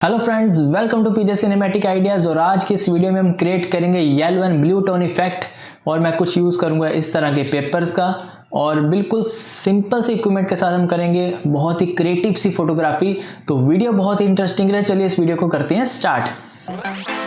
Hello friends, welcome to PJ cinematic ideas. और आज की इस वीडियो में हम क्रिएट करेंगे yellow and blue tone effect. और मैं कुछ यूज़ करूंगा इस तरह के पेपर्स का और बिल्कुल सिंपल से इक्विपमेंट के साथ हम करेंगे बहुत ही क्रिएटिव सी फोटोग्राफी। तो वीडियो बहुत ही इंटरेस्टिंग है। चलिए इस वीडियो को करते हैं स्टार्ट।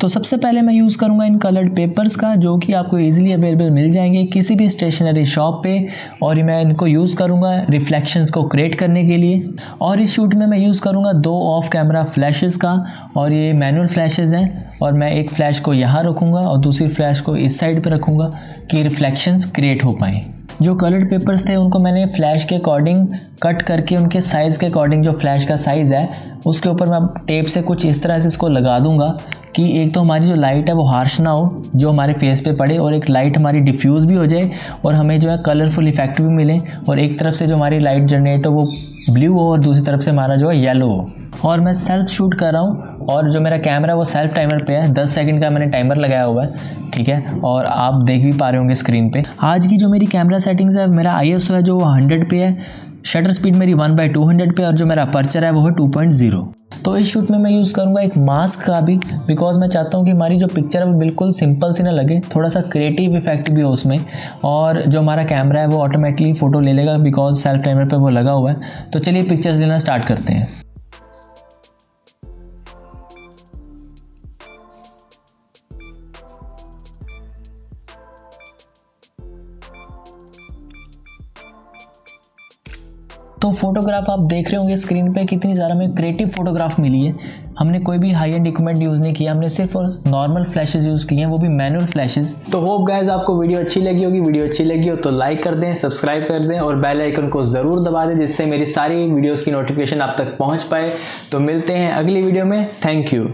तो सबसे पहले मैं यूज़ करूंगा इन कलर्ड पेपर्स का, जो कि आपको इजीली अवेलेबल मिल जाएंगे किसी भी स्टेशनरी शॉप पे। और मैं इनको यूज़ करूंगा रिफ्लेक्शंस को क्रिएट करने के लिए। और इस शूट में मैं यूज़ करूंगा 2 ऑफ कैमरा फ्लैशेस का, और ये मैनुअल फ्लैशेस हैं। और मैं एक फ्लैश को यहाँ रखूँगा और दूसरी फ्लैश को इस साइड पर रखूँगा कि रिफ्लेक्शंस क्रिएट हो पाएँ। जो कलर्ड पेपर्स थे उनको मैंने फ्लैश के अकॉर्डिंग कट करके उनके साइज़ के अकॉर्डिंग, जो फ्लैश का साइज़ है उसके ऊपर मैं टेप से कुछ इस तरह से इसको लगा दूंगा कि एक तो हमारी जो लाइट है वो हार्श ना हो, जो हमारे फेस पे पड़े, और एक लाइट हमारी डिफ्यूज़ भी हो जाए और हमें जो है कलरफुल इफेक्ट भी मिले। और एक तरफ से जो हमारी लाइट जनरेट हो वो ब्लू हो और दूसरी तरफ से हमारा जो है येलो हो। और मैं सेल्फ शूट कर रहा हूँ और जो मेरा कैमरा है वो सेल्फ टाइमर पे है। 10 सेकंड का मैंने टाइमर लगाया हुआ है, ठीक है। और आप देख भी पा रहे होंगे स्क्रीन पे। आज की जो मेरी कैमरा सेटिंग्स है, मेरा ISO है जो 100 पे है, शटर स्पीड मेरी 1/200 पे, और जो मेरा अपर्चर है वो है 2.0। तो इस शूट में मैं यूज़ करूँगा एक मास्क का भी, बिकॉज मैं चाहता हूँ कि हमारी जो पिक्चर है वो बिल्कुल सिंपल सी ना लगे, थोड़ा सा क्रिएटिव इफेक्ट भी हो उसमें। और जो हमारा कैमरा है वो ऑटोमेटिकली फ़ोटो ले लेगा बिकॉज सेल्फ टाइमर पे वो लगा हुआ है। तो चलिए पिक्चर्स लेना स्टार्ट करते हैं। तो फोटोग्राफ आप देख रहे होंगे स्क्रीन पे, कितनी ज़्यादा हमें क्रिएटिव फोटोग्राफ मिली है। हमने कोई भी हाई एंड इक्विपमेंट यूज़ नहीं किया, हमने सिर्फ नॉर्मल फ्लैशेस यूज़ किए हैं, वो भी मैनुअल फ्लैशेस। तो होप गाइस आपको वीडियो अच्छी लगी होगी। वीडियो अच्छी लगी हो तो लाइक कर दें, सब्सक्राइब कर दें और बेल आइकन को ज़रूर दबा दें, जिससे मेरी सारी वीडियोज़ की नोटिफिकेशन आप तक पहुँच पाए। तो मिलते हैं अगली वीडियो में। Thank you.